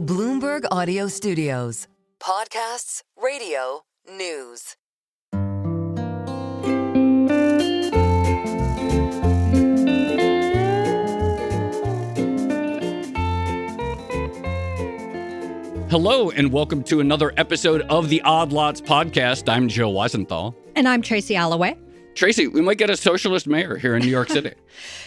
Bloomberg Audio Studios. Podcasts, radio, news. Hello, and welcome to another episode of the Odd Lots podcast. I'm Joe Weisenthal. And I'm Tracy Alloway. Tracy, we might get a socialist mayor here in New York City.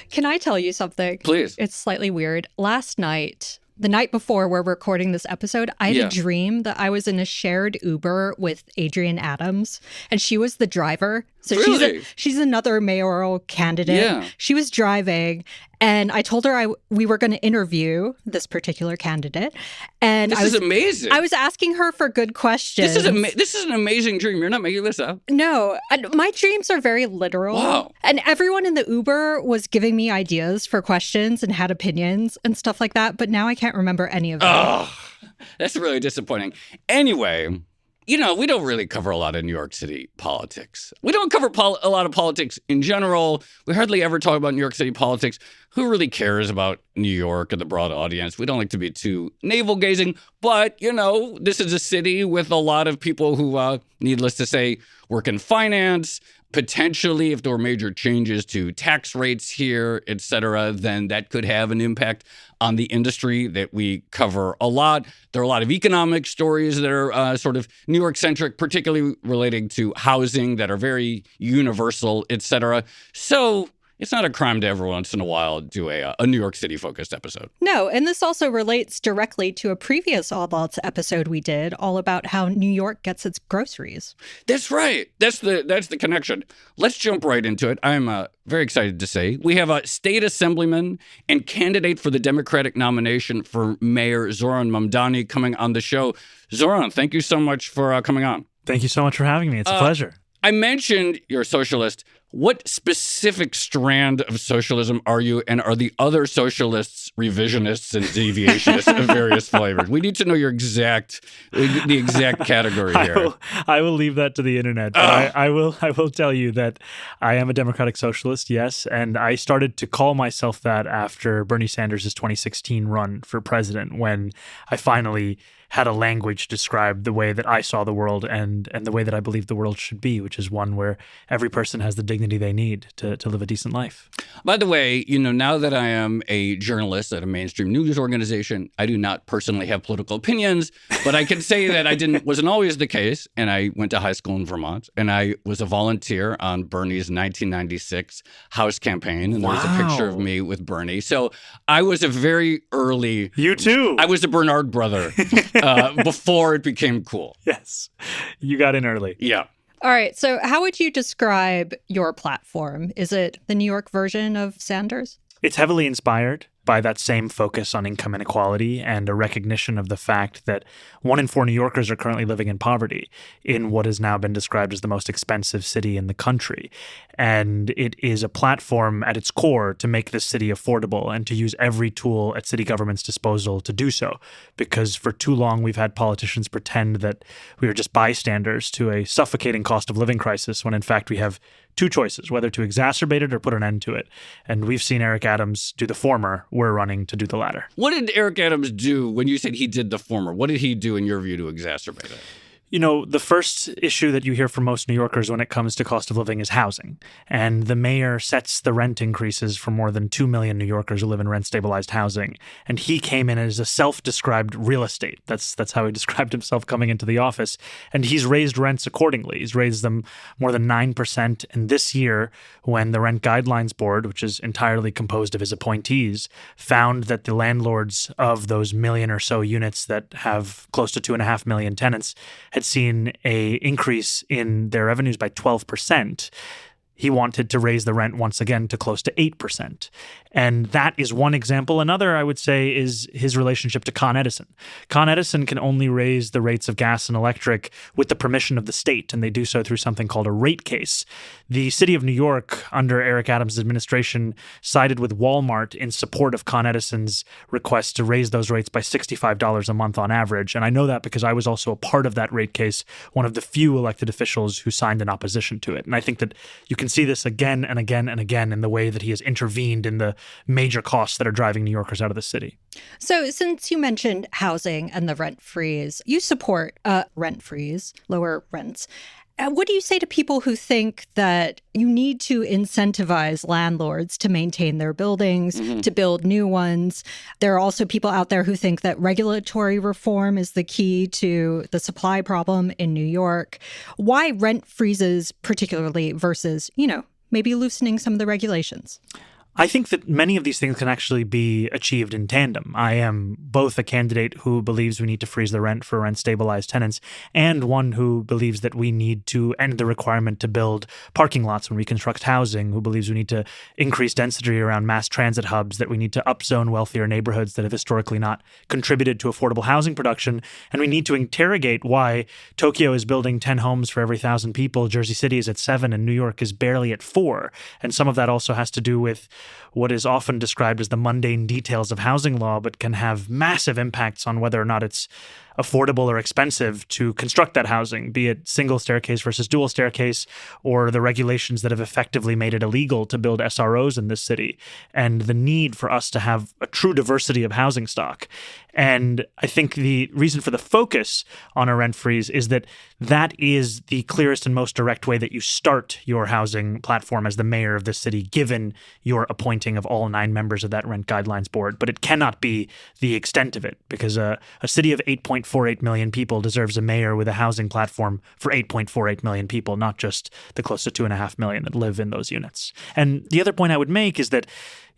Can I tell you something? Please. It's slightly weird. Last night, the night before we're recording this episode, I had a dream that I was in a shared Uber with Adrienne Adams, and she was the driver. So really? she's another mayoral candidate. Yeah. She was driving, and I told her we were going to interview this particular candidate. And This is amazing. I was asking her for good questions. This is an amazing dream. You're not making this up. No, my dreams are very literal. Wow. And everyone in the Uber was giving me ideas for questions and had opinions and stuff like that. But now I can't remember any of them. Oh, that's really disappointing. Anyway, you know, we don't really cover a lot of New York City politics. We don't cover a lot of politics in general. We hardly ever talk about New York City politics. Who really cares about New York and the broad audience? We don't like to be too navel-gazing. But, you know, this is a city with a lot of people who, needless to say, work in finance. Potentially, if there were major changes to tax rates here, et cetera, then that could have an impact on the industry that we cover a lot. There are a lot of economic stories that are sort of New York-centric, particularly relating to housing, that are very universal, et cetera. So it's not a crime to every once in a while do a New York City-focused episode. No, and this also relates directly to a previous Odd Lots episode we did, all about how New York gets its groceries. That's right. That's the connection. Let's jump right into it. I'm very excited to say we have a state assemblyman and candidate for the Democratic nomination for Mayor Zohran Mamdani coming on the show. Zohran, thank you so much for coming on. Thank you so much for having me. It's a pleasure. I mentioned you're a socialist. What specific strand of socialism are you, and are the other socialists revisionists and deviationists of various flavors? We need to know the exact category here. I will leave that to the internet. But I will tell you that I am a Democratic Socialist, yes, and I started to call myself that after Bernie Sanders' 2016 run for president, when I finally had a language to describe the way that I saw the world and the way that I believe the world should be, which is one where every person has the dignity they need to live a decent life. By the way, you know, now that I am a journalist at a mainstream news organization, I do not personally have political opinions, but I can say that wasn't always the case. And I went to high school in Vermont, and I was a volunteer on Bernie's 1996 House campaign. And there was a picture of me with Bernie. So I was a very early... You too. I was a Bernard brother. Before it became cool. Yes. You got in early. Yeah. All right. So how would you describe your platform? Is it the New York version of Sanders? It's heavily inspired by that same focus on income inequality and a recognition of the fact that 1 in 4 New Yorkers are currently living in poverty in what has now been described as the most expensive city in the country. And it is a platform at its core to make this city affordable and to use every tool at city government's disposal to do so. Because for too long, we've had politicians pretend that we are just bystanders to a suffocating cost of living crisis, when in fact we have two choices, whether to exacerbate it or put an end to it. And we've seen Eric Adams do the former. We're running to do the latter. What did Eric Adams do when you said he did the former? What did he do, in your view, to exacerbate it? You know, the first issue that you hear from most New Yorkers when it comes to cost of living is housing. And the mayor sets the rent increases for more than 2 million New Yorkers who live in rent-stabilized housing. And he came in as a self-described real estate. That's how he described himself coming into the office. And he's raised rents accordingly. He's raised them more than 9%. And this year, when the Rent Guidelines Board, which is entirely composed of his appointees, found that the landlords of those million or so units that have close to 2.5 million tenants had seen an increase in their revenues by 12%, he wanted to raise the rent once again to close to 8%. And that is one example. Another, I would say, is his relationship to Con Edison. Con Edison can only raise the rates of gas and electric with the permission of the state, and they do so through something called a rate case. The city of New York, under Eric Adams' administration, sided with Walmart in support of Con Edison's request to raise those rates by $65 a month on average. And I know that because I was also a part of that rate case, one of the few elected officials who signed in opposition to it. And I think that you can can see this again and again and again in the way that he has intervened in the major costs that are driving New Yorkers out of the city. So since you mentioned housing and the rent freeze, you support rent freeze, lower rents. What do you say to people who think that you need to incentivize landlords to maintain their buildings, to build new ones? There are also people out there who think that regulatory reform is the key to the supply problem in New York. Why rent freezes particularly versus, maybe loosening some of the regulations? I think that many of these things can actually be achieved in tandem. I am both a candidate who believes we need to freeze the rent for rent-stabilized tenants and one who believes that we need to end the requirement to build parking lots when we construct housing, who believes we need to increase density around mass transit hubs, that we need to upzone wealthier neighborhoods that have historically not contributed to affordable housing production, and we need to interrogate why Tokyo is building 10 homes for every 1,000 people, Jersey City is at 7, and New York is barely at 4. And some of that also has to do with what is often described as the mundane details of housing law, but can have massive impacts on whether or not it's affordable or expensive to construct that housing, be it single staircase versus dual staircase, or the regulations that have effectively made it illegal to build SROs in this city, and the need for us to have a true diversity of housing stock. And I think the reason for the focus on a rent freeze is that that is the clearest and most direct way that you start your housing platform as the mayor of this city, given your appointing of all 9 members of that rent guidelines board. But it cannot be the extent of it, because a city of 8.48 million people deserves a mayor with a housing platform for 8.48 million people, not just the close to 2.5 million that live in those units. And the other point I would make is that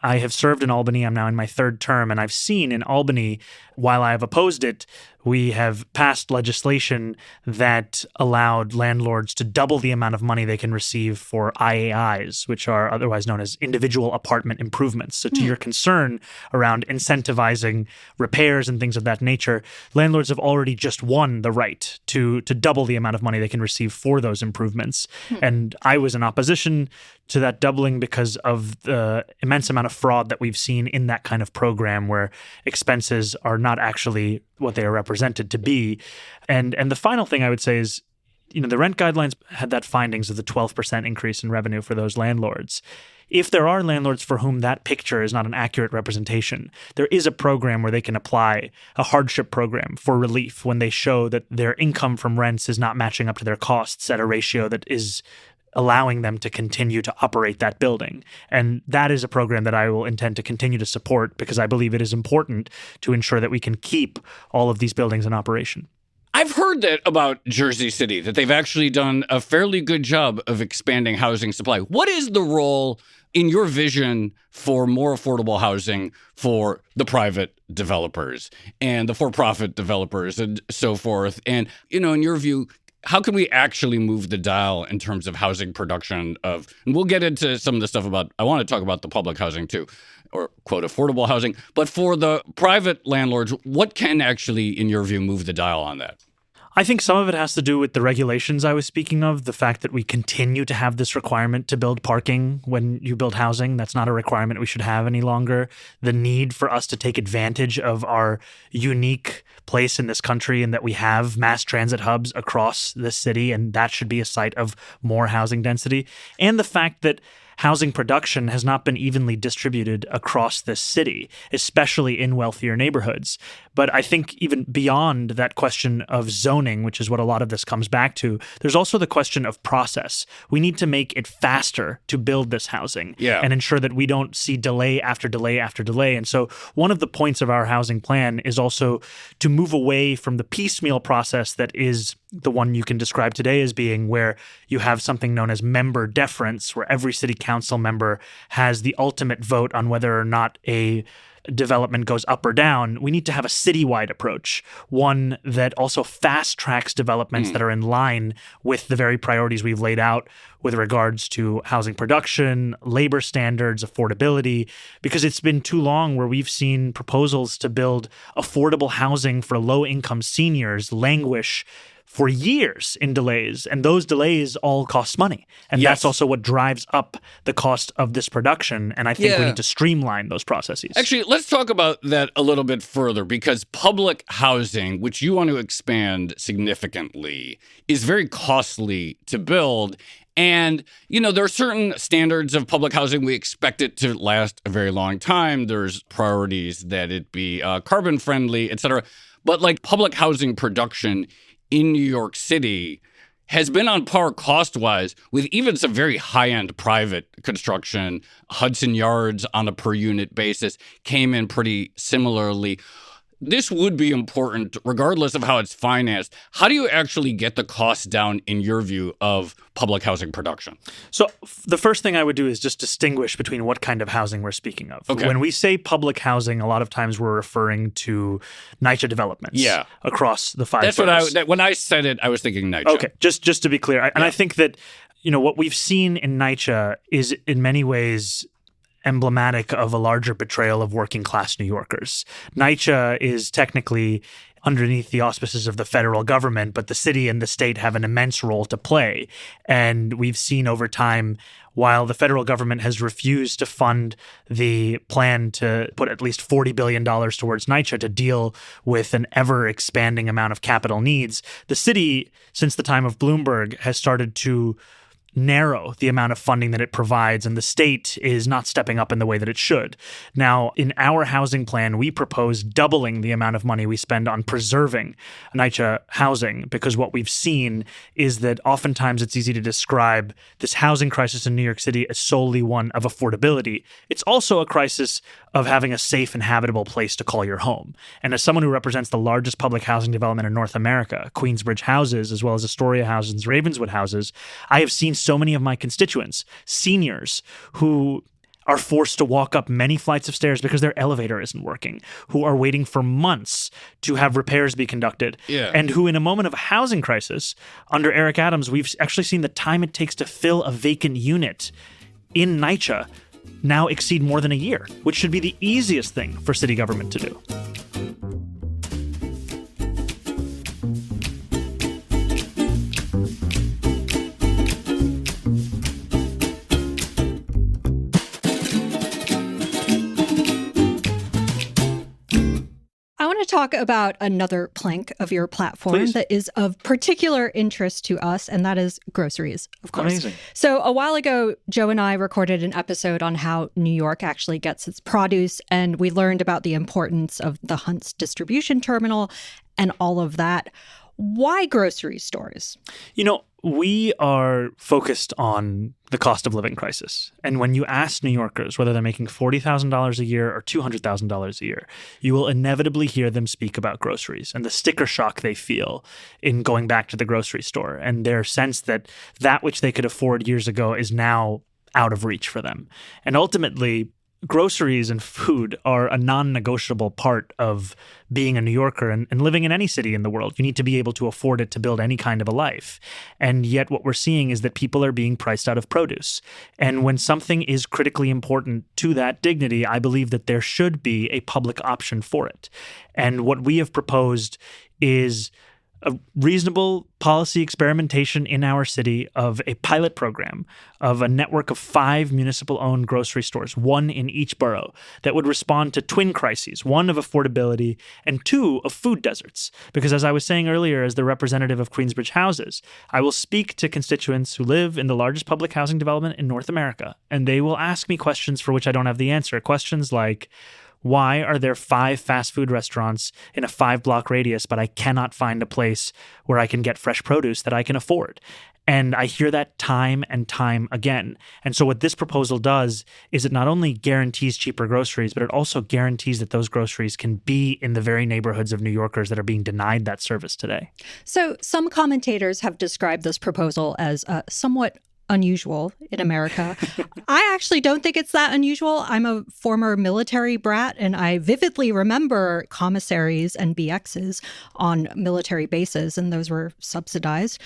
I have served in Albany. I'm now in my 3rd term, and I've seen in Albany, while I have opposed it, we have passed legislation that allowed landlords to double the amount of money they can receive for IAIs, which are otherwise known as individual apartment improvements. So to your concern around incentivizing repairs and things of that nature, landlords have already just won the right to double the amount of money they can receive for those improvements. And I was in opposition to that doubling because of the immense amount of fraud that we've seen in that kind of program, where expenses are not actually what they are represented to be. And the final thing I would say is, the rent guidelines had that findings of the 12% increase in revenue for those landlords. If there are landlords for whom that picture is not an accurate representation, there is a program where they can apply a hardship program for relief when they show that their income from rents is not matching up to their costs at a ratio that is allowing them to continue to operate that building. And that is a program that I will intend to continue to support, because I believe it is important to ensure that we can keep all of these buildings in operation. I've heard that about Jersey City, that they've actually done a fairly good job of expanding housing supply. What is the role in your vision for more affordable housing for the private developers and the for-profit developers and so forth? And, in your view, how can we actually move the dial in terms of housing production and we'll get into some of the stuff I want to talk about the public housing too, or quote, affordable housing. But for the private landlords, what can actually, in your view, move the dial on that? I think some of it has to do with the regulations I was speaking of, the fact that we continue to have this requirement to build parking when you build housing. That's not a requirement we should have any longer. The need for us to take advantage of our unique place in this country, and that we have mass transit hubs across this city, and that should be a site of more housing density. And the fact that housing production has not been evenly distributed across this city, especially in wealthier neighborhoods. But I think even beyond that question of zoning, which is what a lot of this comes back to, there's also the question of process. We need to make it faster to build this housing and ensure that we don't see delay after delay after delay. And so one of the points of our housing plan is also to move away from the piecemeal process that is the one you can describe today as being, where you have something known as member deference, where every city council member has the ultimate vote on whether or not a development goes up or down. We need to have a citywide approach, one that also fast tracks developments that are in line with the very priorities we've laid out with regards to housing production, labor standards, affordability, because it's been too long where we've seen proposals to build affordable housing for low-income seniors languish for years in delays, and those delays all cost money. And that's also what drives up the cost of this production, and I think we need to streamline those processes. Actually, let's talk about that a little bit further, because public housing, which you want to expand significantly, is very costly to build. And, there are certain standards of public housing. We expect it to last a very long time. There's priorities that it be carbon friendly, et cetera. But like public housing production in New York City has been on par cost-wise with even some very high-end private construction. Hudson Yards on a per-unit basis came in pretty similarly. This would be important regardless of how it's financed. How do you actually get the costs down, in your view, of public housing production? So the first thing I would do is just distinguish between what kind of housing we're speaking of. Okay. When we say public housing, a lot of times we're referring to NYCHA developments across the five boroughs. When I said it, I was thinking NYCHA. Okay, just to be clear. And I think that, what we've seen in NYCHA is in many ways emblematic of a larger betrayal of working class New Yorkers. NYCHA is technically underneath the auspices of the federal government, but the city and the state have an immense role to play. And we've seen over time, while the federal government has refused to fund the plan to put at least $40 billion towards NYCHA to deal with an ever-expanding amount of capital needs, the city, since the time of Bloomberg, has started to narrow the amount of funding that it provides, and the state is not stepping up in the way that it should. Now, in our housing plan, we propose doubling the amount of money we spend on preserving NYCHA housing, because what we've seen is that oftentimes it's easy to describe this housing crisis in New York City as solely one of affordability. It's also a crisis of having a safe and habitable place to call your home. And as someone who represents the largest public housing development in North America, Queensbridge Houses, as well as Astoria Houses, Ravenswood Houses, I have seen so many of my constituents, seniors, who are forced to walk up many flights of stairs because their elevator isn't working, who are waiting for months to have repairs be conducted, and who in a moment of a housing crisis, under Eric Adams, we've actually seen the time it takes to fill a vacant unit in NYCHA now exceed more than a year, which should be the easiest thing for city government to do. Talk about another plank of your platform that is of particular interest to us, and that is groceries, of course. Amazing. So a while ago, Joe and I recorded an episode on how New York actually gets its produce, and we learned about the importance of the Hunt's distribution terminal and all of that. Why grocery stores? We are focused on the cost of living crisis. And when you ask New Yorkers whether they're making $40,000 a year or $200,000 a year, you will inevitably hear them speak about groceries and the sticker shock they feel in going back to the grocery store, and their sense that that which they could afford years ago is now out of reach for them. And ultimately, groceries and food are a non-negotiable part of being a New Yorker and living in any city in the world. You need to be able to afford it to build any kind of a life. And yet what we're seeing is that people are being priced out of produce. And when something is critically important to that dignity, I believe that there should be a public option for it. And what we have proposed is a reasonable policy experimentation in our city of a pilot program of a network of 5 municipal-owned grocery stores, 1 in each borough, that would respond to twin crises, 1 of affordability and 2 of food deserts. Because as I was saying earlier, as the representative of Queensbridge Houses, I will speak to constituents who live in the largest public housing development in North America, and they will ask me questions for which I don't have the answer. Questions like, why are there 5 fast food restaurants in a 5-block radius, but I cannot find a place where I can get fresh produce that I can afford? And I hear that time and time again. And so what this proposal does is it not only guarantees cheaper groceries, but it also guarantees that those groceries can be in the very neighborhoods of New Yorkers that are being denied that service today. So some commentators have described this proposal as somewhat unusual in America. I actually don't think it's that unusual. I'm a former military brat, and I vividly remember commissaries and BXs on military bases, and those were subsidized.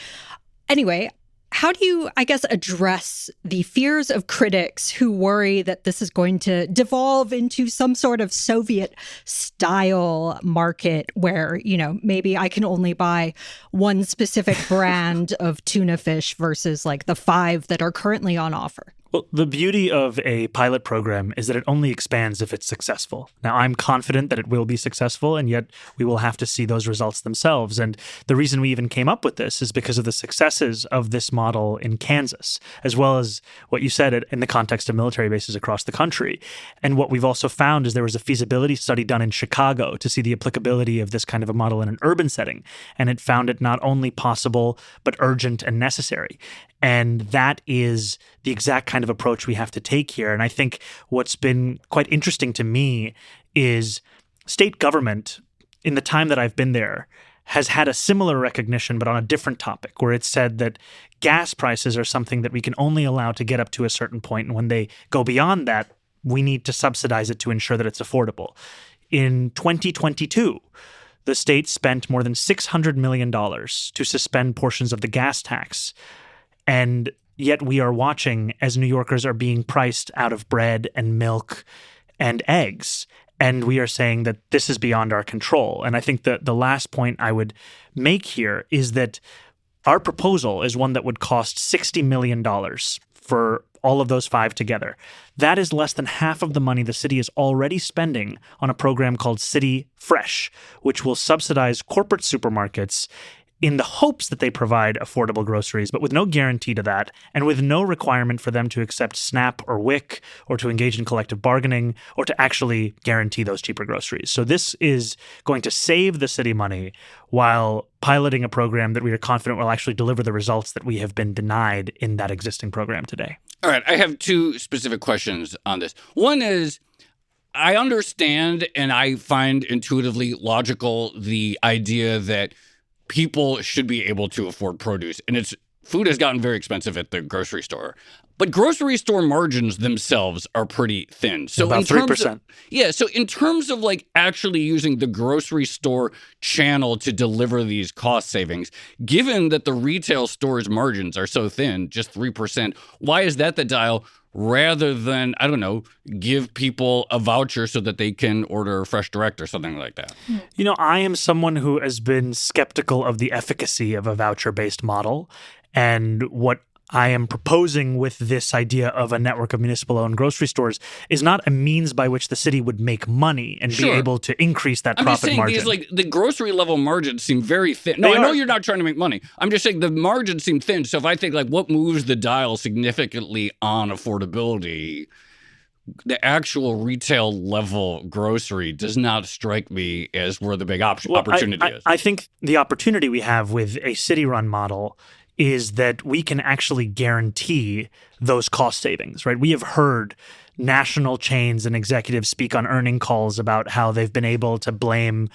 Anyway, how do you, address the fears of critics who worry that this is going to devolve into some sort of Soviet-style market where, maybe I can only buy one specific brand of tuna fish versus like the 5 that are currently on offer? Well, the beauty of a pilot program is that it only expands if it's successful. Now, I'm confident that it will be successful, and yet we will have to see those results themselves. And the reason we even came up with this is because of the successes of this model in Kansas, as well as what you said in the context of military bases across the country. And what we've also found is there was a feasibility study done in Chicago to see the applicability of this kind of a model in an urban setting. And it found it not only possible, but urgent and necessary. And that is the exact kind of approach we have to take here. And I think what's been quite interesting to me is state government, in the time that I've been there, has had a similar recognition, but on a different topic, where it said that gas prices are something that we can only allow to get up to a certain point. And when they go beyond that, we need to subsidize it to ensure that it's affordable. In 2022, the state spent more than $600 million to suspend portions of the gas tax. And yet we are watching as New Yorkers are being priced out of bread and milk and eggs. And we are saying that this is beyond our control. And I think that the last point I would make here is that our proposal is one that would cost $60 million for all of those five together. That is less than half of the money the city is already spending on a program called City Fresh, which will subsidize corporate supermarkets in the hopes that they provide affordable groceries, but with no guarantee to that, and with no requirement for them to accept SNAP or WIC, or to engage in collective bargaining, or to actually guarantee those cheaper groceries. So this is going to save the city money while piloting a program that we are confident will actually deliver the results that we have been denied in that existing program today. All right, I have two specific questions on this. One is, I understand and I find intuitively logical the idea that people should be able to afford produce. And food has gotten very expensive at the grocery store. But grocery store margins themselves are pretty thin. So about 3%. So in terms of like actually using the grocery store channel to deliver these cost savings, given that the retail store's margins are so thin, just 3%, why is that the dial rather than, I don't know, give people a voucher so that they can order Fresh Direct or something like that? You know, I am someone who has been skeptical of the efficacy of a voucher-based model. And what I am proposing with this idea of a network of municipal-owned grocery stores is not a means by which the city would make money and be able to increase that profit margin. These, like, the grocery level margins seem very thin. No, I know you're not trying to make money. I'm just saying the margins seem thin. So if I think, like, what moves the dial significantly on affordability, the actual retail level grocery does not strike me as where the big opportunity is. I think the opportunity we have with a city-run model is that we can actually guarantee those cost savings, right? We have heard national chains and executives speak on earning calls about how they've been able to blame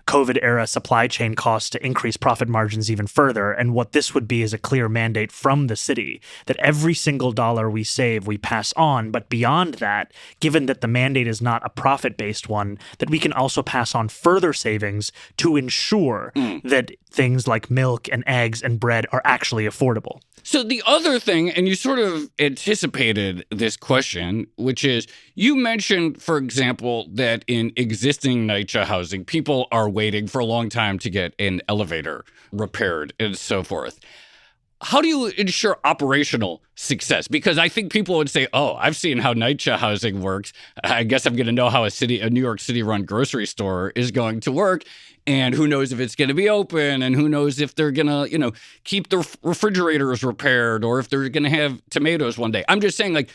COVID-era supply chain costs to increase profit margins even further. And what this would be is a clear mandate from the city that every single dollar we save, we pass on. But beyond that, given that the mandate is not a profit-based one, that we can also pass on further savings to ensure that things like milk and eggs and bread are actually affordable. So the other thing, and you sort of anticipated this question, which is you mentioned, for example, that in existing NYCHA housing, people are waiting for a long time to get an elevator repaired and so forth. How do you ensure operational success? Because I think people would say, oh, I've seen how NYCHA housing works. I guess I'm going to know how a New York City run grocery store is going to work. And who knows if it's going to be open, and who knows if they're going to, keep the refrigerators repaired, or if they're going to have tomatoes one day. I'm just saying, like,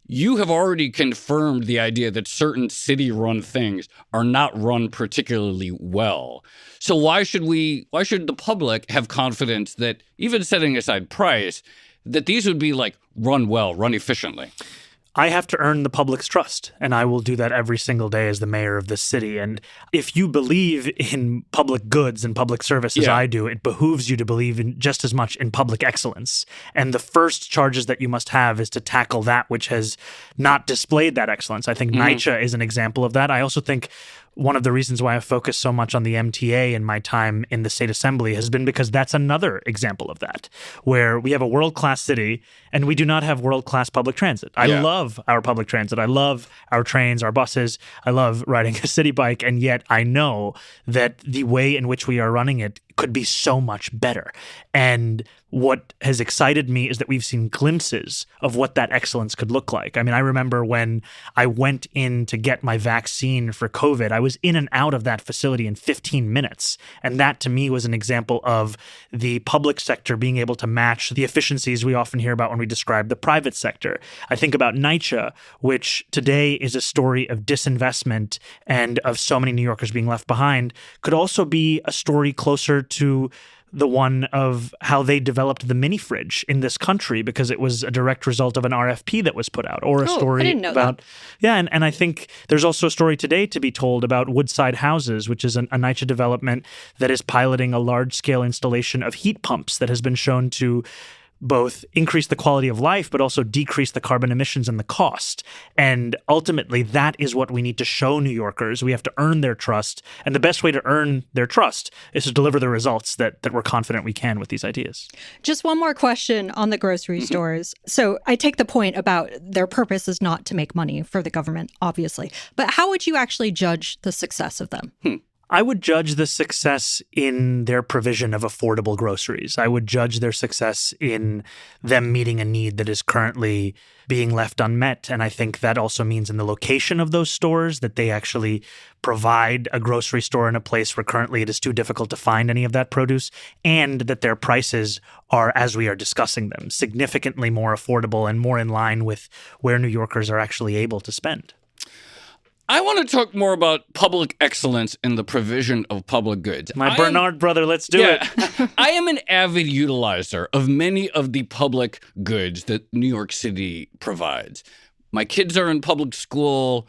you have already confirmed the idea that certain city-run things are not run particularly well. So why should the public have confidence that, even setting aside price, that these would be like run well, run efficiently? I have to earn the public's trust, and I will do that every single day as the mayor of this city. And if you believe in public goods and public service as I do, it behooves you to believe in just as much in public excellence. And the first charges that you must have is to tackle that which has not displayed that excellence. I think NYCHA is an example of that. I also think one of the reasons why I focused so much on the MTA in my time in the state assembly has been because that's another example of that, where we have a world-class city and we do not have world-class public transit. I love our public transit. I love our trains, our buses. I love riding a city bike. And yet I know that the way in which we are running it could be so much better. And what has excited me is that we've seen glimpses of what that excellence could look like. I mean, I remember when I went in to get my vaccine for COVID, I was in and out of that facility in 15 minutes. And that to me was an example of the public sector being able to match the efficiencies we often hear about when we describe the private sector. I think about NYCHA, which today is a story of disinvestment and of so many New Yorkers being left behind, could also be a story closer to the one of how they developed the mini fridge in this country because it was a direct result of an RFP that was put out, or a story I didn't know about that. Yeah, and I think there's also a story today to be told about Woodside Houses, which is a NYCHA development that is piloting a large-scale installation of heat pumps that has been shown to both increase the quality of life, but also decrease the carbon emissions and the cost. And ultimately, that is what we need to show New Yorkers. We have to earn their trust. And the best way to earn their trust is to deliver the results that we're confident we can with these ideas. Just one more question on the grocery stores. So I take the point about their purpose is not to make money for the government, obviously. But how would you actually judge the success of them? I would judge the success in their provision of affordable groceries. I would judge their success in them meeting a need that is currently being left unmet. And I think that also means in the location of those stores, that they actually provide a grocery store in a place where currently it is too difficult to find any of that produce, and that their prices are, as we are discussing them, significantly more affordable and more in line with where New Yorkers are actually able to spend. I want to talk more about public excellence in the provision of public goods. Bernard brother, let's do it. I am an avid utilizer of many of the public goods that New York City provides. My kids are in public school.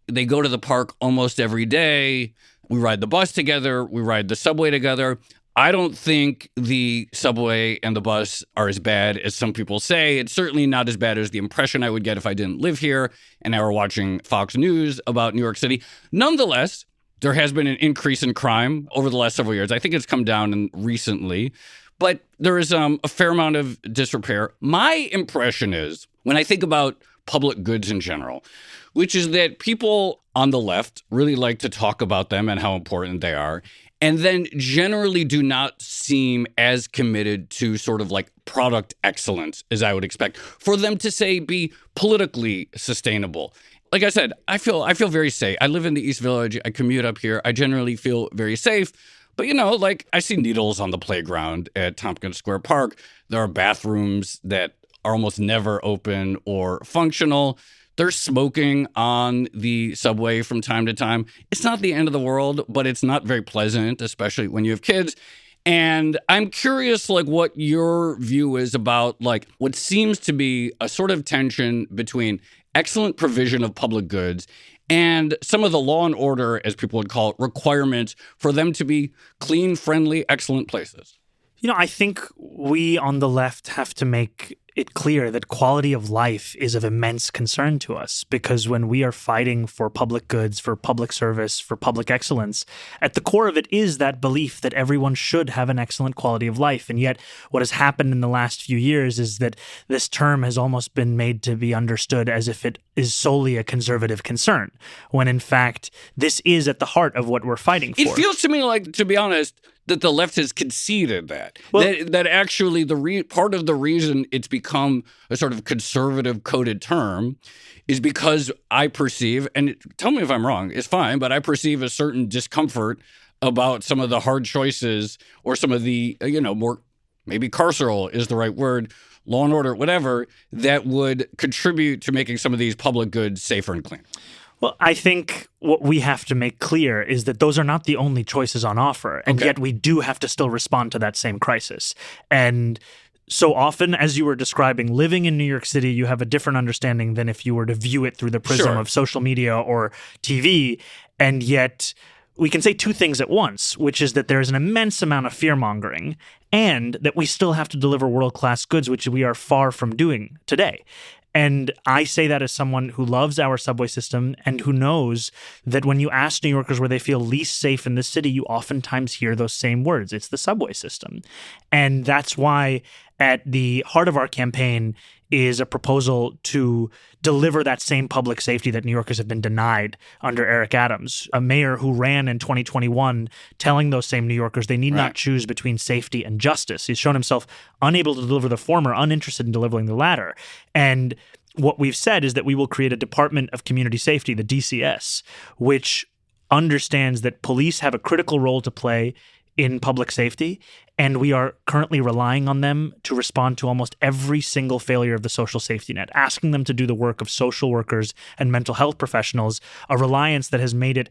They go to the park almost every day. We ride the bus together. We ride the subway together. I don't think the subway and the bus are as bad as some people say. It's certainly not as bad as the impression I would get if I didn't live here and I were watching Fox News about New York City. Nonetheless, there has been an increase in crime over the last several years. I think it's come down recently, but there is a fair amount of disrepair. My impression is, when I think about public goods in general, which is that people on the left really like to talk about them and how important they are, and then generally do not seem as committed to sort of like product excellence as I would expect for them to, say, be politically sustainable. Like I said, I feel very safe. I live in the East Village. I commute up here. I generally feel very safe. But, like I see needles on the playground at Tompkins Square Park. There are bathrooms that are almost never open or functional. There's smoking on the subway from time to time. It's not the end of the world, but it's not very pleasant, especially when you have kids. And I'm curious, what your view is about, what seems to be a sort of tension between excellent provision of public goods and some of the law and order, as people would call it, requirements for them to be clean, friendly, excellent places. I think we on the left have to make it clear that quality of life is of immense concern to us, because when we are fighting for public goods, for public service, for public excellence, at the core of it is that belief that everyone should have an excellent quality of life. And yet what has happened in the last few years is that this term has almost been made to be understood as if it is solely a conservative concern, when in fact this is at the heart of what we're fighting for. It feels to me like, to be honest, that the left has conceded that. Well, that actually part of the reason it's become a sort of conservative coded term is because I perceive, and tell me if I'm wrong, it's fine, but I perceive a certain discomfort about some of the hard choices or some of the, more, maybe carceral is the right word, law and order, whatever, that would contribute to making some of these public goods safer and cleaner. Well, I think what we have to make clear is that those are not the only choices on offer, and yet we do have to still respond to that same crisis. And so often, as you were describing, living in New York City, you have a different understanding than if you were to view it through the prism of social media or TV. And yet we can say two things at once, which is that there is an immense amount of fear-mongering and that we still have to deliver world-class goods, which we are far from doing today. And I say that as someone who loves our subway system and who knows that when you ask New Yorkers where they feel least safe in the city, you oftentimes hear those same words. It's the subway system. And that's why at the heart of our campaign is a proposal to deliver that same public safety that New Yorkers have been denied under Eric Adams, a mayor who ran in 2021 telling those same New Yorkers they need not choose between safety and justice. He's shown himself unable to deliver the former, uninterested in delivering the latter. And what we've said is that we will create a Department of Community Safety, the DCS, which understands that police have a critical role to play in public safety, and we are currently relying on them to respond to almost every single failure of the social safety net, asking them to do the work of social workers and mental health professionals, a reliance that has made it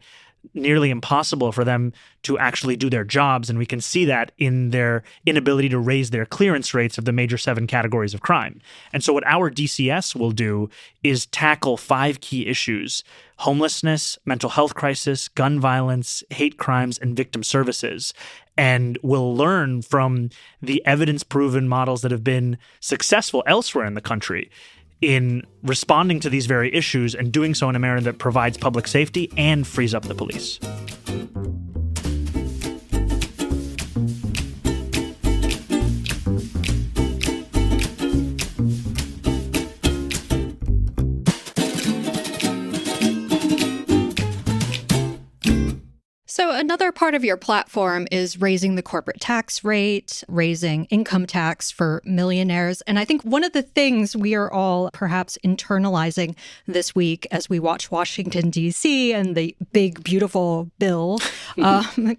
nearly impossible for them to actually do their jobs. And we can see that in their inability to raise their clearance rates of the major 7 categories of crime. And so what our DCS will do is tackle 5 key issues: homelessness, mental health crisis, gun violence, hate crimes, and victim services. And we'll learn from the evidence-proven models that have been successful elsewhere in the country in responding to these very issues and doing so in a manner that provides public safety and frees up the police. So another part of your platform is raising the corporate tax rate, raising income tax for millionaires. And I think one of the things we are all perhaps internalizing this week as we watch Washington, D.C. and the big, beautiful bill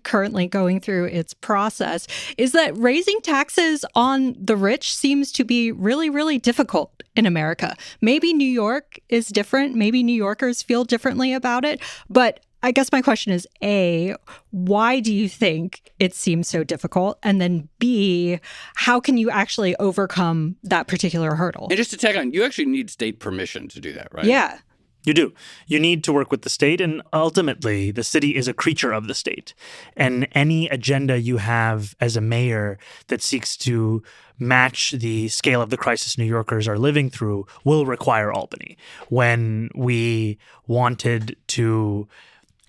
currently going through its process is that raising taxes on the rich seems to be really, really difficult in America. Maybe New York is different. Maybe New Yorkers feel differently about it. But I guess my question is, A, why do you think it seems so difficult? And then B, how can you actually overcome that particular hurdle? And just to tag on, you actually need state permission to do that, right? Yeah. You do. You need to work with the state, and ultimately, the city is a creature of the state. And any agenda you have as a mayor that seeks to match the scale of the crisis New Yorkers are living through will require Albany. When we wanted to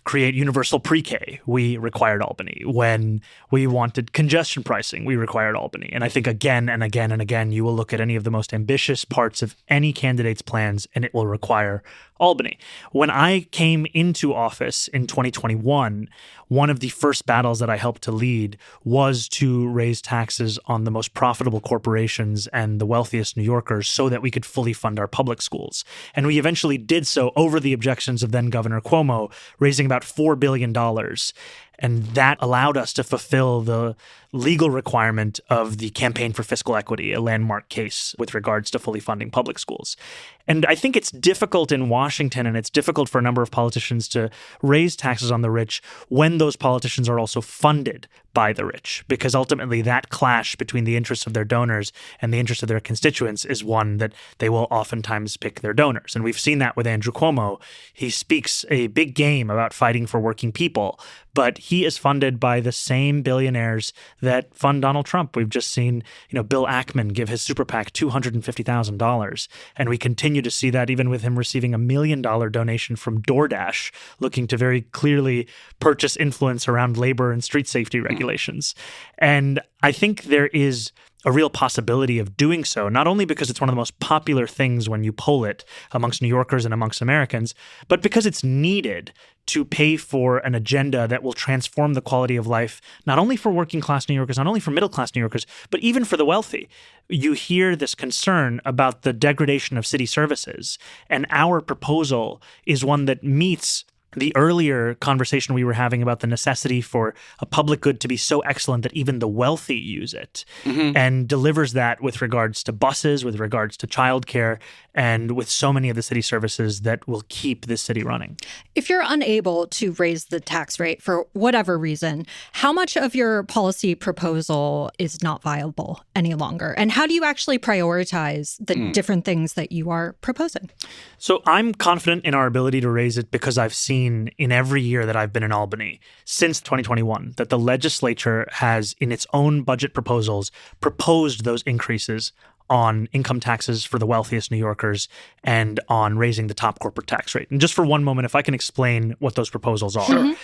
create universal pre-K, we required Albany. When we wanted congestion pricing, we required Albany. And I think again and again and again, you will look at any of the most ambitious parts of any candidate's plans, and it will require Albany. When I came into office in 2021, one of the first battles that I helped to lead was to raise taxes on the most profitable corporations and the wealthiest New Yorkers so that we could fully fund our public schools. And we eventually did so over the objections of then Governor Cuomo, raising about $4 billion. And that allowed us to fulfill the legal requirement of the Campaign for Fiscal Equity, a landmark case with regards to fully funding public schools. And I think it's difficult in Washington, and it's difficult for a number of politicians to raise taxes on the rich when those politicians are also funded by the rich, because ultimately that clash between the interests of their donors and the interests of their constituents is one that they will oftentimes pick their donors. And we've seen that with Andrew Cuomo. He speaks a big game about fighting for working people, but he is funded by the same billionaires that fund Donald Trump. We've just seen, Bill Ackman give his super PAC $250,000. And we continue to see that even with him receiving $1 million donation from DoorDash, looking to very clearly purchase influence around labor and street safety regulations. And I think there is a real possibility of doing so, not only because it's one of the most popular things when you poll it amongst New Yorkers and amongst Americans, but because it's needed to pay for an agenda that will transform the quality of life, not only for working class New Yorkers, not only for middle class New Yorkers, but even for the wealthy. You hear this concern about the degradation of city services, and our proposal is one that meets the earlier conversation we were having about the necessity for a public good to be so excellent that even the wealthy use it, and delivers that with regards to buses, with regards to childcare, and with so many of the city services that will keep this city running. If you're unable to raise the tax rate for whatever reason, how much of your policy proposal is not viable any longer? And how do you actually prioritize the different things that you are proposing? So I'm confident in our ability to raise it because I've seen in every year that I've been in Albany since 2021 that the legislature has, in its own budget proposals, proposed those increases on income taxes for the wealthiest New Yorkers and on raising the top corporate tax rate. And just for one moment, if I can explain what those proposals are.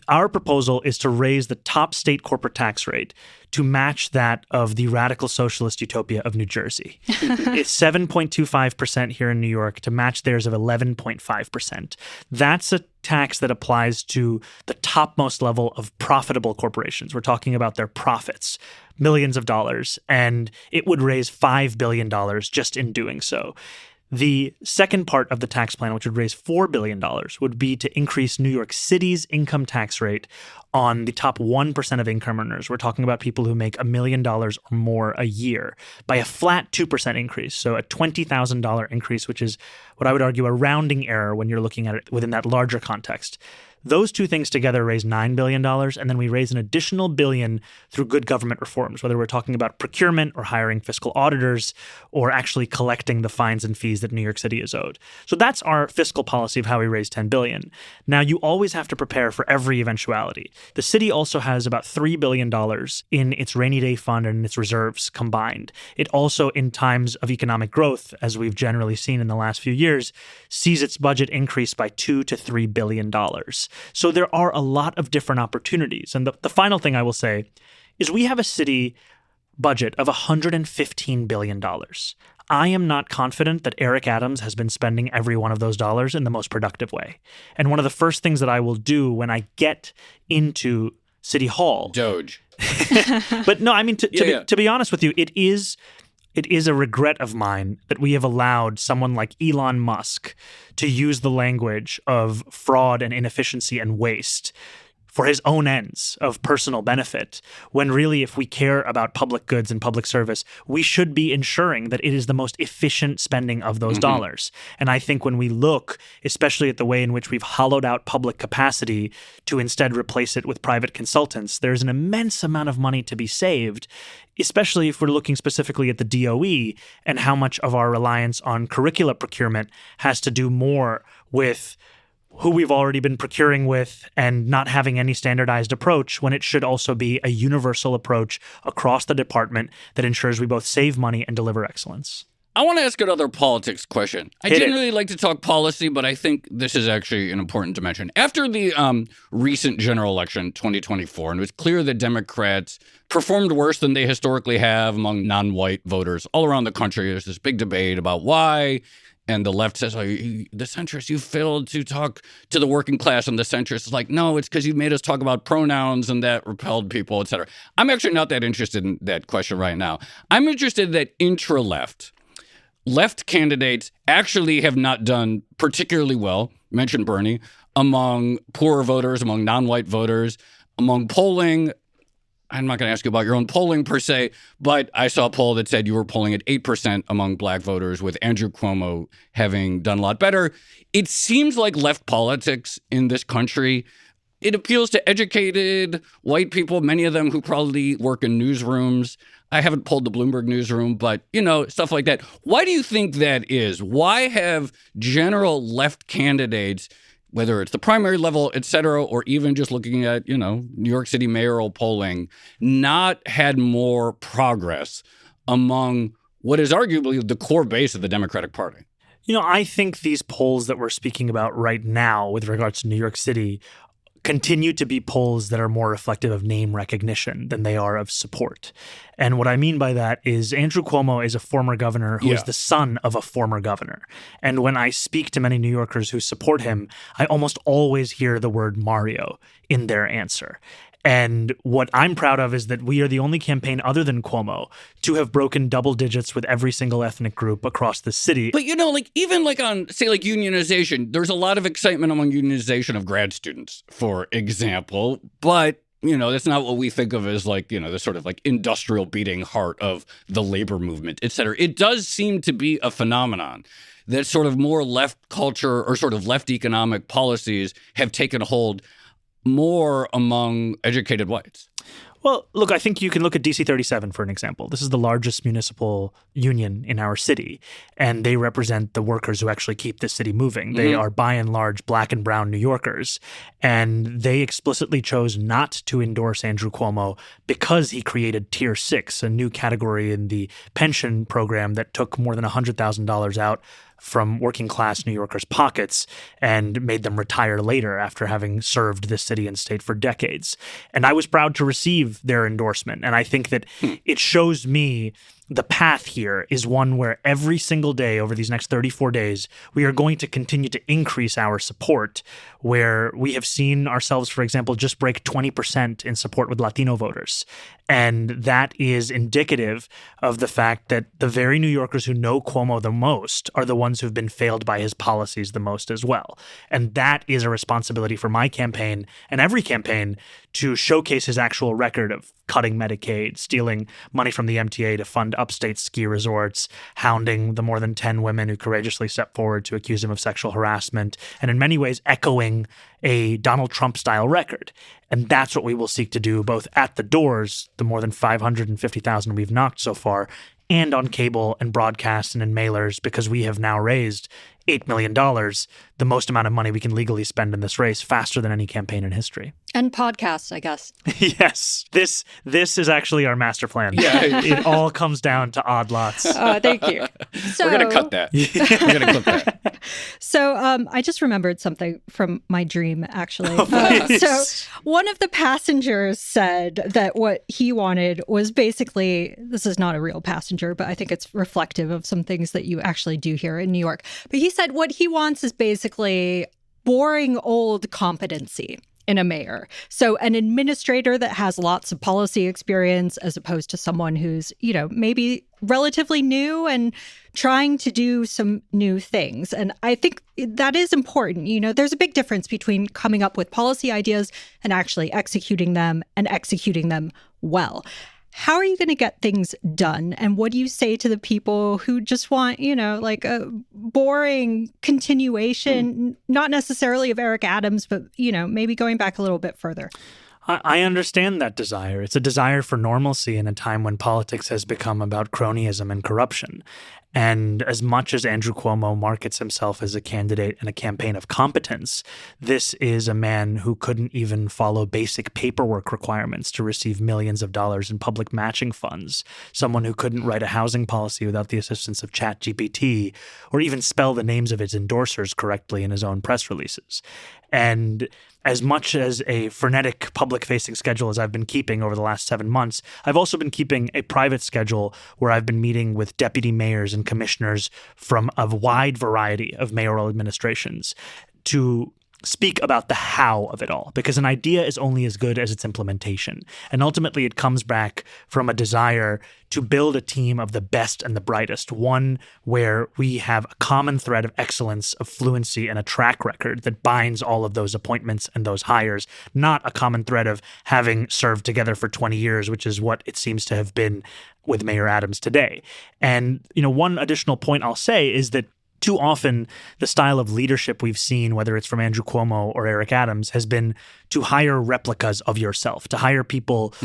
Our proposal is to raise the top state corporate tax rate to match that of the radical socialist utopia of New Jersey. It's 7.25% here in New York to match theirs of 11.5%. That's a tax that applies to the topmost level of profitable corporations. We're talking about their profits, millions of dollars, and it would raise $5 billion just in doing so. The second part of the tax plan, which would raise $4 billion, would be to increase New York City's income tax rate on the top 1% of income earners. We're talking about people who make $1 million or more a year by a flat 2% increase. So a $20,000 increase, which is what I would argue a rounding error when you're looking at it within that larger context. Those two things together raise $9 billion, and then we raise an additional $1 billion through good government reforms, whether we're talking about procurement or hiring fiscal auditors or actually collecting the fines and fees that New York City is owed. So that's our fiscal policy of how we raise $10 billion. Now, you always have to prepare for every eventuality. The city also has about $3 billion in its rainy day fund and its reserves combined. It also, in times of economic growth, as we've generally seen in the last few years, sees its budget increase by $2 to $3 billion. So there are a lot of different opportunities. And the final thing I will say is we have a city budget of $115 billion. I am not confident that Eric Adams has been spending every one of those dollars in the most productive way. And one of the first things that I will do when I get into City Hall— Doge. But no, I mean, to be honest with you, it is a regret of mine that we have allowed someone like Elon Musk to use the language of fraud and inefficiency and waste for his own ends of personal benefit, when really, if we care about public goods and public service, we should be ensuring that it is the most efficient spending of those dollars. And I think when we look, especially at the way in which we've hollowed out public capacity to instead replace it with private consultants, there's an immense amount of money to be saved, especially if we're looking specifically at the DOE and how much of our reliance on curricula procurement has to do more with who we've already been procuring with and not having any standardized approach, when it should also be a universal approach across the department that ensures we both save money and deliver excellence. I want to ask another politics question. I generally like to talk policy, but I think this is actually an important dimension. After the recent general election, 2024, and it was clear that Democrats performed worse than they historically have among non-white voters all around the country. There's this big debate about why. And the left says, oh, the centrists, you failed to talk to the working class. And the centrists is like, no, it's because you made us talk about pronouns and that repelled people, et cetera. I'm actually not that interested in that question right now. I'm interested that intra-left candidates actually have not done particularly well, mentioned Bernie, among poorer voters, among non-white voters, among polling. I'm not going to ask you about your own polling per se, but I saw a poll that said you were polling at 8% among black voters, with Andrew Cuomo having done a lot better. It seems like left politics in this country, it appeals to educated white people, many of them who probably work in newsrooms. I haven't polled the Bloomberg newsroom, but, stuff like that. Why do you think that is? Why have general left candidates, whether it's the primary level, et cetera, or even just looking at, New York City mayoral polling, not had more progress among what is arguably the core base of the Democratic Party? I think these polls that we're speaking about right now with regards to New York City continue to be polls that are more reflective of name recognition than they are of support. And what I mean by that is Andrew Cuomo is a former governor who is the son of a former governor. And when I speak to many New Yorkers who support him, I almost always hear the word Mario in their answer. And what I'm proud of is that we are the only campaign other than Cuomo to have broken double digits with every single ethnic group across the city. But, even on, say, unionization, there's a lot of excitement among unionization of grad students, for example. But, that's not what we think of as the sort of industrial beating heart of the labor movement, et cetera. It does seem to be a phenomenon that sort of more left culture or sort of left economic policies have taken hold more among educated whites. Well, look, I think you can look at DC 37 for an example. This is the largest municipal union in our city, and they represent the workers who actually keep the city moving. They are by and large black and brown New Yorkers, and they explicitly chose not to endorse Andrew Cuomo because he created Tier 6, a new category in the pension program that took more than $100,000 out from working class New Yorkers' pockets and made them retire later after having served this city and state for decades. And I was proud to receive their endorsement. And I think that it shows me the path here is one where every single day over these next 34 days, we are going to continue to increase our support, where we have seen ourselves, for example, just break 20% in support with Latino voters. And that is indicative of the fact that the very New Yorkers who know Cuomo the most are the ones who've been failed by his policies the most as well. And that is a responsibility for my campaign and every campaign to showcase his actual record of cutting Medicaid, stealing money from the MTA to fund upstate ski resorts, hounding the more than 10 women who courageously stepped forward to accuse him of sexual harassment, and in many ways echoing a Donald Trump-style record. And that's what we will seek to do both at the doors, the more than 550,000 we've knocked so far, and on cable and broadcast and in mailers, because we have now raised $8 million, the most amount of money we can legally spend in this race, faster than any campaign in history. And podcasts, I guess. Yes. This is actually our master plan. Yeah. It all comes down to odd lots. Oh, thank you. So, We're going to cut that. We're going to clip that. So I just remembered something from my dream, actually. So one of the passengers said that what he wanted was basically, this is not a real passenger, but I think it's reflective of some things that you actually do here in New York. But he said what he wants is basically boring old competency in a mayor. So an administrator that has lots of policy experience as opposed to someone who's, maybe relatively new and trying to do some new things. And I think that is important. There's a big difference between coming up with policy ideas and actually executing them and executing them well. How are you going to get things done? And what do you say to the people who just want, like a boring continuation, not necessarily of Eric Adams, but, maybe going back a little bit further? I understand that desire. It's a desire for normalcy in a time when politics has become about cronyism and corruption. And as much as Andrew Cuomo markets himself as a candidate in a campaign of competence, this is a man who couldn't even follow basic paperwork requirements to receive millions of dollars in public matching funds, someone who couldn't write a housing policy without the assistance of ChatGPT, or even spell the names of his endorsers correctly in his own press releases. And as much as a frenetic public-facing schedule as I've been keeping over the last 7 months, I've also been keeping a private schedule where I've been meeting with deputy mayors and commissioners from a wide variety of mayoral administrations to speak about the how of it all, because an idea is only as good as its implementation. And ultimately, it comes back from a desire to build a team of the best and the brightest, one where we have a common thread of excellence, of fluency, and a track record that binds all of those appointments and those hires, not a common thread of having served together for 20 years, which is what it seems to have been with Mayor Adams today. And, one additional point I'll say is that too often, the style of leadership we've seen, whether it's from Andrew Cuomo or Eric Adams, has been to hire replicas of yourself, to hire people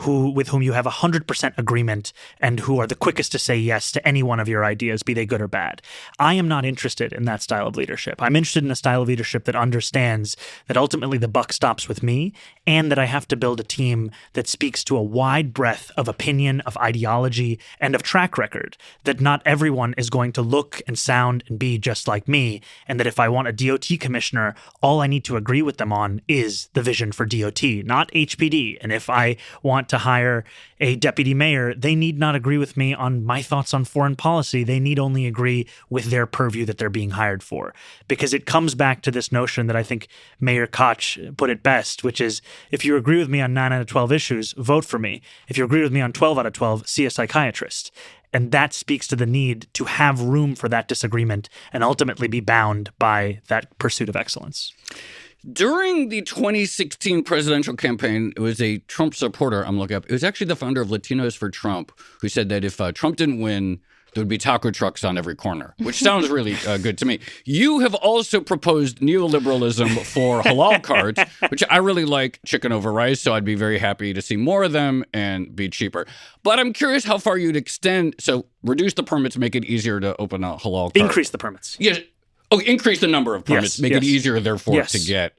with whom you have 100% agreement and who are the quickest to say yes to any one of your ideas, be they good or bad. I am not interested in that style of leadership. I'm interested in a style of leadership that understands that ultimately the buck stops with me and that I have to build a team that speaks to a wide breadth of opinion, of ideology, and of track record, that not everyone is going to look and sound and be just like me, and that if I want a DOT commissioner, all I need to agree with them on is the vision for DOT, not HPD. And if I want to hire a deputy mayor, they need not agree with me on my thoughts on foreign policy. They need only agree with their purview that they're being hired for. Because it comes back to this notion that I think Mayor Koch put it best, which is, if you agree with me on 9 out of 12 issues, vote for me. If you agree with me on 12 out of 12, see a psychiatrist. And that speaks to the need to have room for that disagreement and ultimately be bound by that pursuit of excellence. During the 2016 presidential campaign, it was a Trump supporter I'm looking up. It was actually the founder of Latinos for Trump who said that if Trump didn't win, there would be taco trucks on every corner, which sounds really good to me. You have also proposed neoliberalism for Halal Carts, which I really like chicken over rice, so I'd be very happy to see more of them and be cheaper. But I'm curious how far you'd extend, so reduce the permits, make it easier to open a halal cart. Increase the permits. Yes. Oh, increase the number of permits, make it easier, therefore, to get.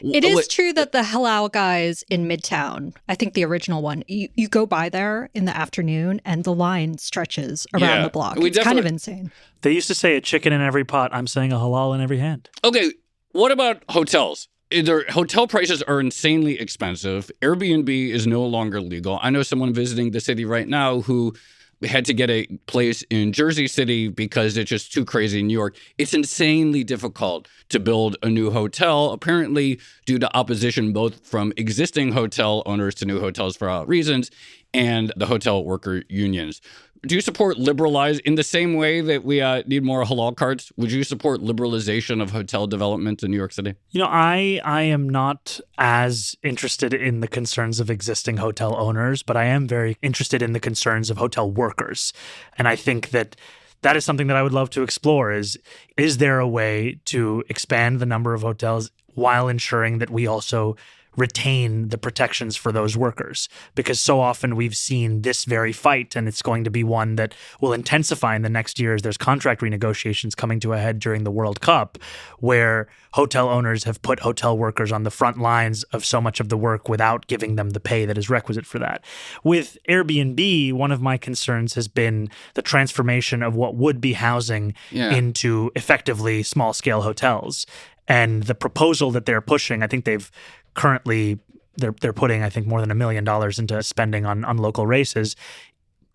It is true that the Halal guys in Midtown, I think the original one, you go by there in the afternoon and the line stretches around the block. It's kind of insane. They used to say a chicken in every pot. I'm saying a halal in every hand. Okay, what about hotels? Hotel prices are insanely expensive. Airbnb is no longer legal. I know someone visiting the city right now who had to get a place in Jersey City because it's just too crazy in New York. It's insanely difficult to build a new hotel, apparently due to opposition both from existing hotel owners to new hotels for all reasons and the hotel worker unions. Do you support in the same way that we need more halal carts? Would you support liberalization of hotel development in New York City? I am not as interested in the concerns of existing hotel owners, but I am very interested in the concerns of hotel workers. And I think that is something that I would love to explore is there a way to expand the number of hotels while ensuring that we also retain the protections for those workers? Because so often we've seen this very fight, and it's going to be one that will intensify in the next year as there's contract renegotiations coming to a head during the World Cup, where hotel owners have put hotel workers on the front lines of so much of the work without giving them the pay that is requisite for that. With Airbnb, one of my concerns has been the transformation of what would be housing into effectively small-scale hotels. And the proposal that they're pushing, I think they're putting, I think, more than $1 million into spending on local races,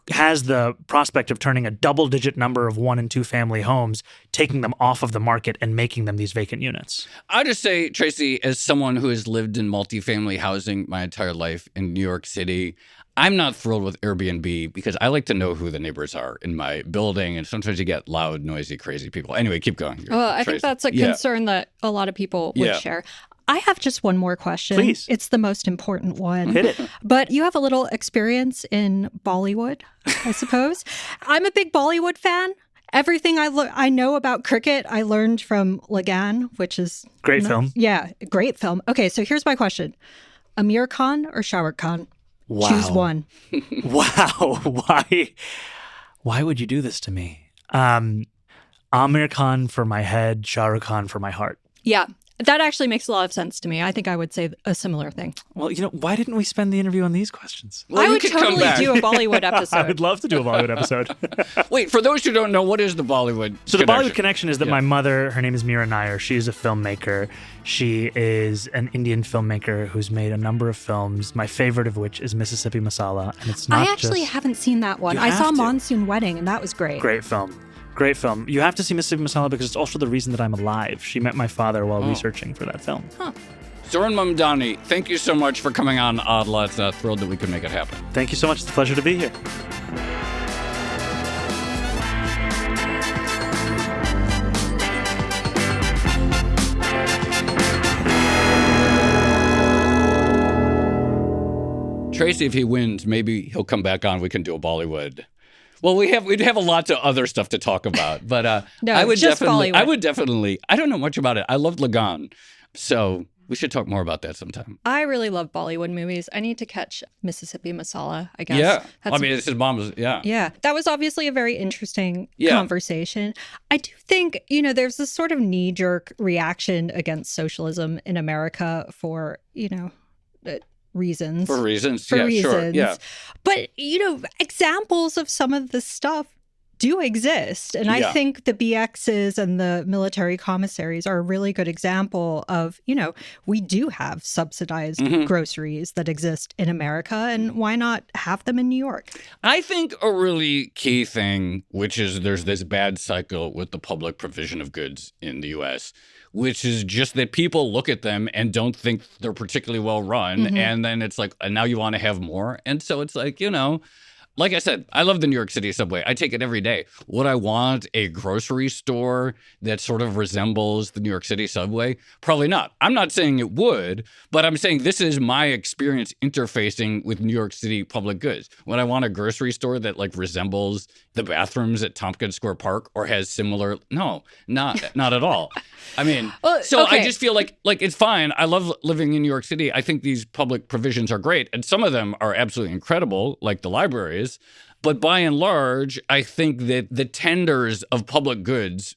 has the prospect of turning a double-digit number of 1- and 2-family homes, taking them off of the market and making them these vacant units. I just say, Tracy, as someone who has lived in multifamily housing my entire life in New York City, I'm not thrilled with Airbnb because I like to know who the neighbors are in my building, and sometimes you get loud, noisy, crazy people. Anyway, keep going. Well, I think that's a concern that a lot of people would share. I have just one more question. Please. It's the most important one. Hit it. But you have a little experience in Bollywood, I suppose. I'm a big Bollywood fan. Everything I know about cricket, I learned from Lagan, which is... Great film. Yeah, great film. Okay, so here's my question. Amir Khan or Shah Rukh Khan? Wow. Choose one. Wow. Why would you do this to me? Amir Khan for my head, Shah Rukh Khan for my heart. Yeah. That actually makes a lot of sense to me. I think I would say a similar thing. Well, why didn't we spend the interview on these questions? Well, I would totally do a Bollywood episode. I would love to do a Bollywood episode. Wait, for those who don't know, what is the Bollywood So the Bollywood connection is that my mother, her name is Meera Nair. She is a filmmaker. She is an Indian filmmaker who's made a number of films, my favorite of which is Mississippi Masala. And it's not I actually haven't seen that one. I saw Monsoon Wedding, and that was great. Great film. Great film. You have to see Mississippi Masala because it's also the reason that I'm alive. She met my father while researching for that film. Zohran Mamdani, thank you so much for coming on Odd Lots. Thrilled that we could make it happen. Thank you so much. It's a pleasure to be here. Tracy, if he wins, maybe he'll come back on. We can do a Bollywood. Well, we'd have a lot of other stuff to talk about, but no, I would Bollywood. definitely. I don't know much about it. I loved Lagan, so we should talk more about that sometime. I really love Bollywood movies. I need to catch Mississippi Masala, I guess. Yeah, it's his mom's. Yeah, yeah. That was obviously a very interesting conversation. I do think there's this sort of knee-jerk reaction against socialism in America for reasons. For reasons. Sure. Yeah. But, examples of some of the stuff do exist. And I think the BXs and the military commissaries are a really good example of, we do have subsidized groceries that exist in America. And why not have them in New York? I think a really key thing, which is there's this bad cycle with the public provision of goods in the U.S., which is just that people look at them and don't think they're particularly well run. And then it's like, and now you want to have more. And so it's like, like I said, I love the New York City subway. I take it every day. Would I want a grocery store that sort of resembles the New York City subway? Probably not. I'm not saying it would, but I'm saying this is my experience interfacing with New York City public goods. Would I want a grocery store that resembles the bathrooms at Tompkins Square Park or has similar? No, not at all. I mean, I just feel like it's fine. I love living in New York City. I think these public provisions are great. And some of them are absolutely incredible, like the libraries. But by and large, I think that the tenders of public goods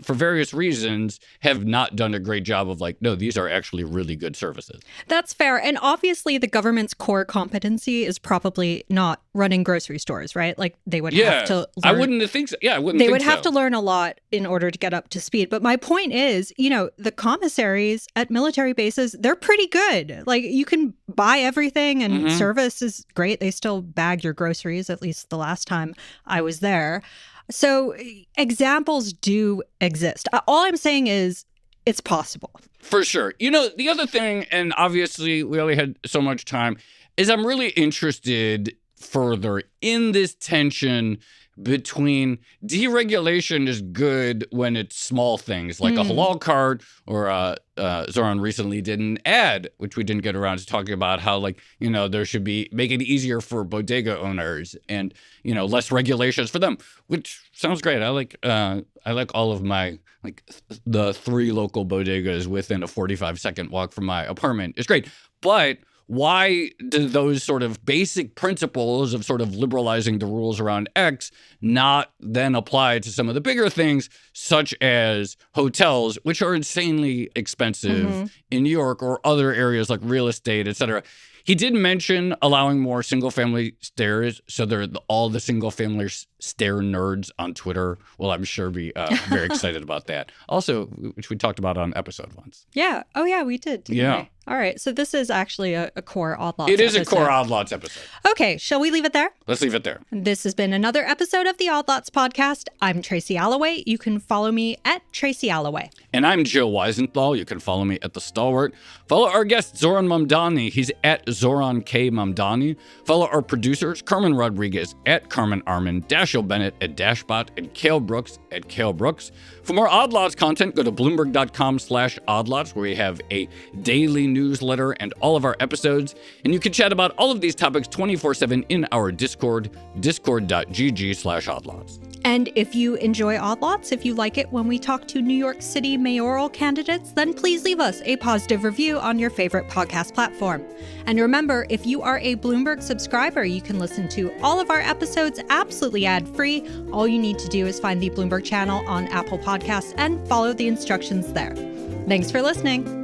for various reasons, have not done a great job of like, no, these are actually really good services. That's fair. And obviously the government's core competency is probably not running grocery stores, right? Like they would have to learn. I wouldn't think so. Yeah, I wouldn't They think would have so. to learn a lot in order to get up to speed. But my point is, the commissaries at military bases, they're pretty good. Like you can buy everything and service is great. They still bag your groceries, at least the last time I was there. So examples do exist. All I'm saying is it's possible. For sure. The other thing, and obviously we only had so much time, is I'm really interested further in this tension between deregulation is good when it's small things like a halal cart, or Zohran recently did an ad, which we didn't get around to talking about how there should be, make it easier for bodega owners and, less regulations for them, which sounds great. I like all of my, the 3 local bodegas within a 45-second walk from my apartment. It's great. But why do those sort of basic principles of sort of liberalizing the rules around X not then apply to some of the bigger things, such as hotels, which are insanely expensive in New York, or other areas like real estate, et cetera? He did mention allowing more single-family stairs, so all the single-family stair nerds on Twitter will, I'm sure, be very excited about that. Also, which we talked about on episode once. Yeah. Oh, yeah, we did. Yeah. All right. So this is actually a core Odd Lots episode. It is episode. a core Odd Lots episode. Okay. Shall we leave it there? Let's leave it there. This has been another episode of the Odd Lots podcast. I'm Tracy Alloway. You can follow me at Tracy Alloway. And I'm Joe Weisenthal. You can follow me at The Stalwart. Follow our guest, Zohran Mamdani. He's at Zohran K. Mamdani. Follow our producers, Carmen Rodriguez at Carmen Armin, Dashiell Bennett at Dashbot, and Cale Brooks at Cale Brooks. For more Odd Lots content, go to Bloomberg.com/oddlots, where we have a daily newsletter and all of our episodes. And you can chat about all of these topics 24/7 in our Discord, discord.gg/oddlots. And if you enjoy Odd Lots, if you like it when we talk to New York City mayoral candidates, then please leave us a positive review on your favorite podcast platform. And remember, if you are a Bloomberg subscriber, you can listen to all of our episodes absolutely ad-free. All you need to do is find the Bloomberg channel on Apple Podcasts and follow the instructions there. Thanks for listening.